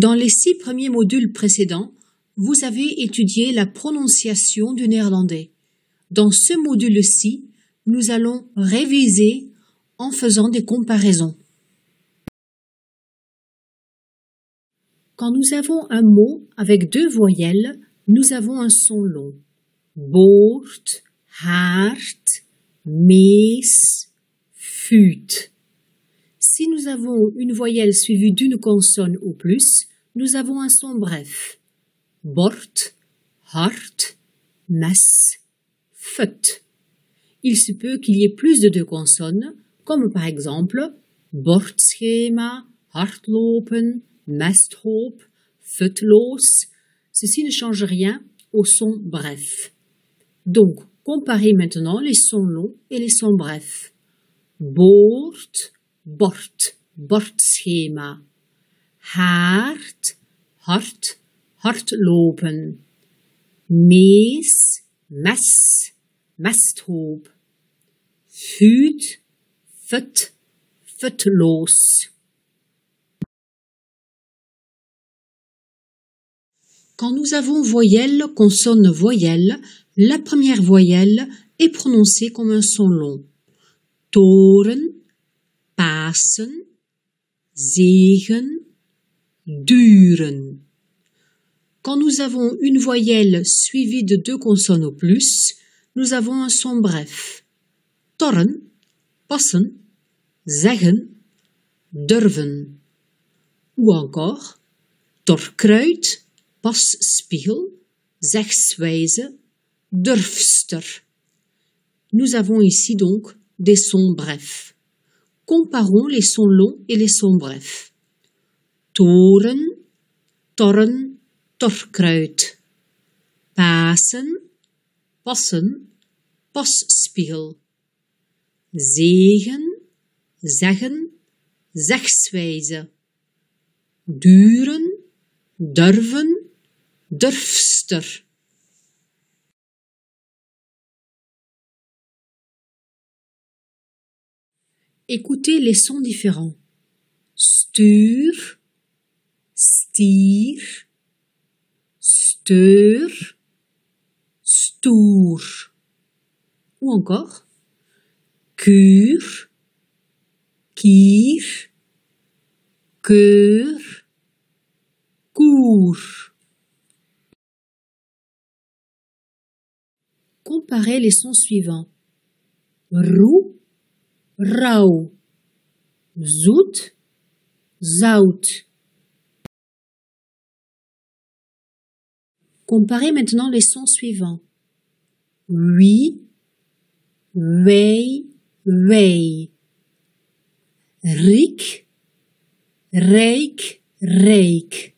Dans les 6 premiers modules précédents, vous avez étudié la prononciation du néerlandais. Dans ce module-ci, nous allons réviser en faisant des comparaisons. Quand nous avons un mot avec 2 voyelles, nous avons un son long. Boord, haard, mees, fuut. Si nous avons une voyelle suivie d'une consonne ou plus, nous avons un son bref. Bord, hart, mes, fut. Il se peut qu'il y ait plus de 2 consonnes, comme par exemple bordschema, hardlopen, mesthoop, futloos. Ceci ne change rien au son bref. Donc, comparez maintenant les sons longs et les sons brefs. Boord, bord, bordschema. Haard, hard, hardlopen. Mees, mes, mesthoop. Fuut, fut, futloos. Quand nous avons voyelle, consonne, voyelle, la première voyelle est prononcée comme un son long. Toren, Pasen, zegen, duren. Quand nous avons une voyelle suivie de 2 consonnes ou plus, nous avons un son bref. Torren, passen, zeggen, durven. Ou encore, torkruid, passpiegel, zegswijze, durfster. Nous avons ici donc des sons brefs. Comparons les sons longs et les sons brefs. Toren, torren, torkruid. Pasen, passen, passpiegel. Zegen, zeggen, zegswijze. Duren, durven, durfster. Écoutez les sons différents. Stuur, stier, steur, stoer. Ou encore kuur, kier, keur, koer. Comparez les sons suivants. Roe, rauw, zoet, zout. Comparez maintenant les sons suivants. Oui, wij, wij. Riek, rijk, rijk.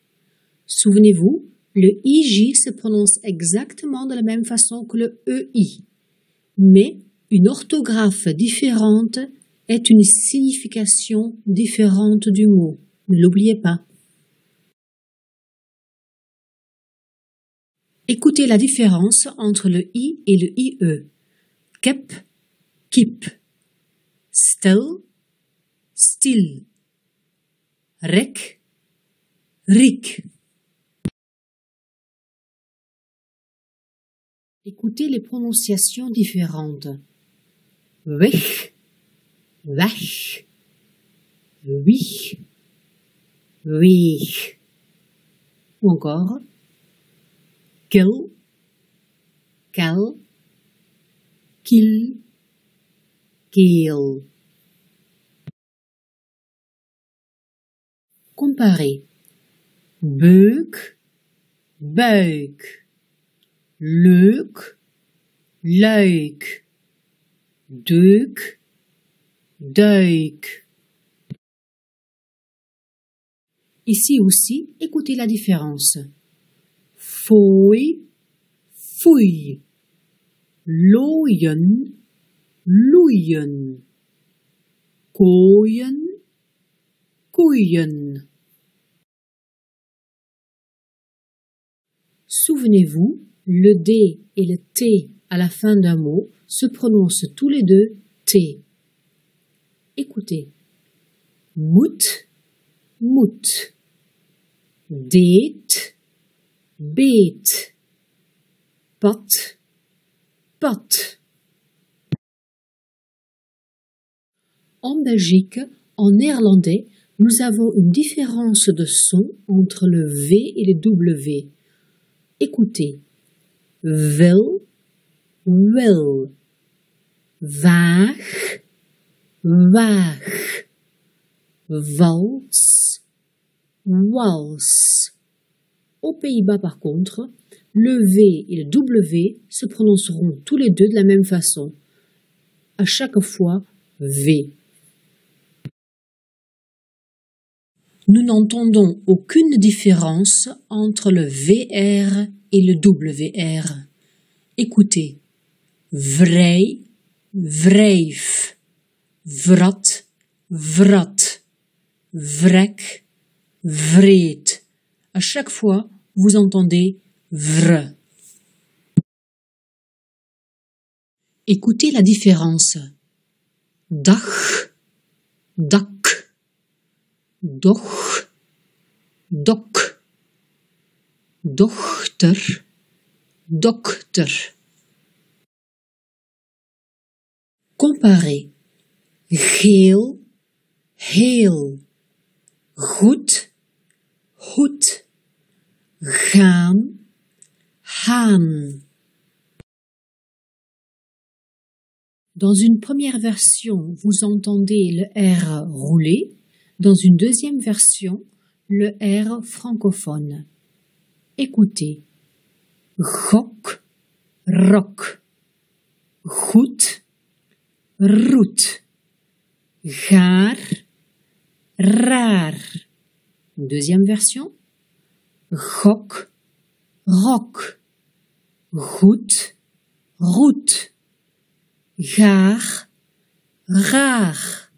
Souvenez-vous, le IJ se prononce exactement de la même façon que le EI. Mais une orthographe différente est une signification différente du mot. Ne l'oubliez pas. Écoutez la différence entre le I et le IE. Kep, kip. Stil, stil. Rek, rik. Écoutez les prononciations différentes. Weg, weg. Wieg, weeg. Ou encore kil, kel, kil, keel. Comparez. Beuk, buik. Leuk, luik. Deuk, duik. Ici aussi, écoutez la différence. Fooi, foei. Looien, loeien. Kooien, koeien. Souvenez-vous, le D et le T à la fin d'un mot se prononcent tous les deux T. Écoutez. Moed, moed. deed, beet, pad, pad. En Belgique, en néerlandais, nous avons une différence de son entre le V et le W. Écoutez. Wil, wil. Waag, waag. Wals, wals. Aux Pays-Bas, par contre, le V et le W se prononceront tous les deux de la même façon. À chaque fois, V. Nous n'entendons aucune différence entre le VR et le WR. Écoutez. Vrij, wrijf. Vrat, vrat. Vrek, vreed. À chaque fois, vous entendez vr. Écoutez la différence. Dag, dak. Doch, dok. Dochter, dokter. Comparez. Geel, heel. Goed, goed. Gaan, haan. Dans une première version, vous entendez le R rouler. Dans une deuxième version, le R francophone. Écoutez. Gok, rok. Goed, roet. Gaar, raar. Deuxième version. Gok, rok. Goed, roet. Gaar, raar.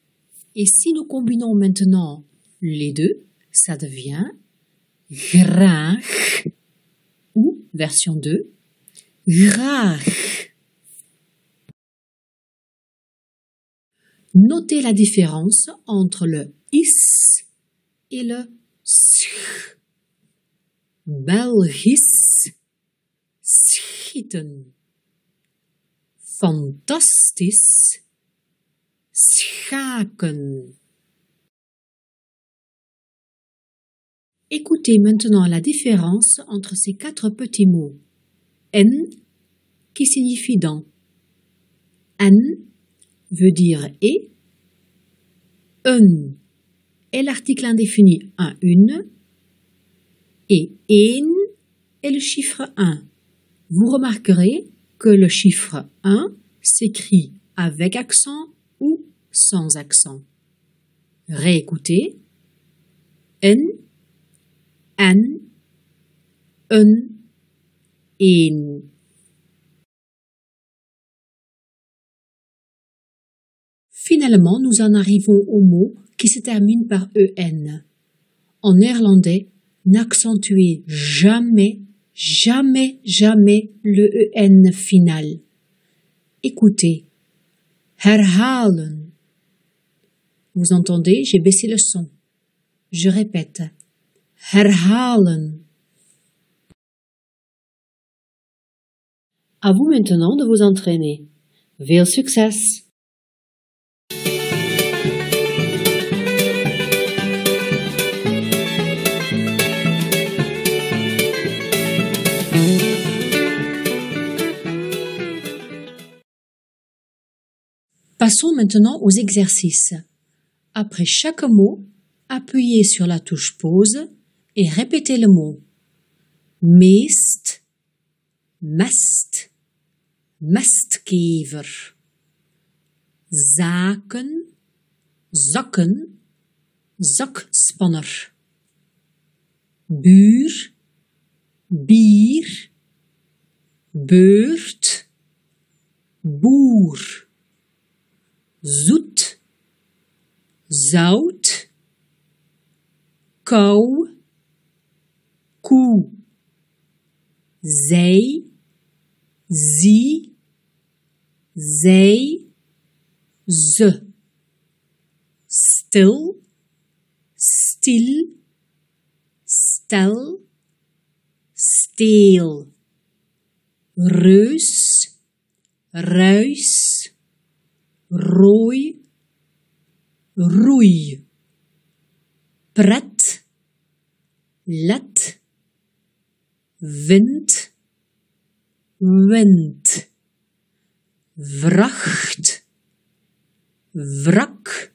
Et si nous combinons maintenant les deux, ça devient graag ou, version 2, graag. Notez la différence entre le is et le sch. Belgisch, schieten. Fantastisch, schaken. Écoutez maintenant la différence entre ces 4 petits mots. N qui signifie dans. An veut dire et. Un est l'article indéfini un, une. Et een est le chiffre 1. Vous remarquerez que le chiffre 1 s'écrit avec accent ou sans accent. Réécoutez. N, an, un, een. Finalement, nous en arrivons au mot qui se termine par en. En néerlandais, n'accentuez jamais, jamais, jamais le en final. Écoutez. Herhalen. Vous entendez, j'ai baissé le son. Je répète. Herhalen. À vous maintenant de vous entraîner. Veel succes! Passons maintenant aux exercices. Après chaque mot, appuyez sur la touche pause et répétez le mot. Meest, mest, mestgever. Zaken, zakken, zakspanner. Buur, bier, beurt, boer. Zoet, zout, kou, koe. Zij, zie, zij, ze. Stil, stil, stel, steel, reus, ruis, rooi, roei, pret, let, wind, wind, vracht, wrak,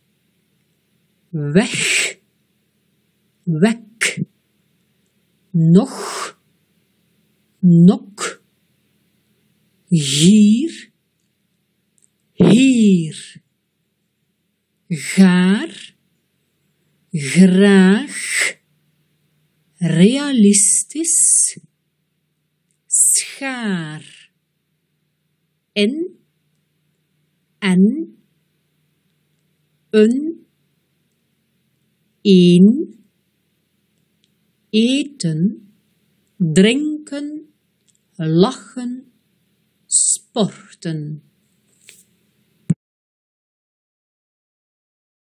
weg, wek, nog, nok, gier, hier, gaar, graag, realistisch, schaar, in, en, een, eten, drinken, lachen, sporten.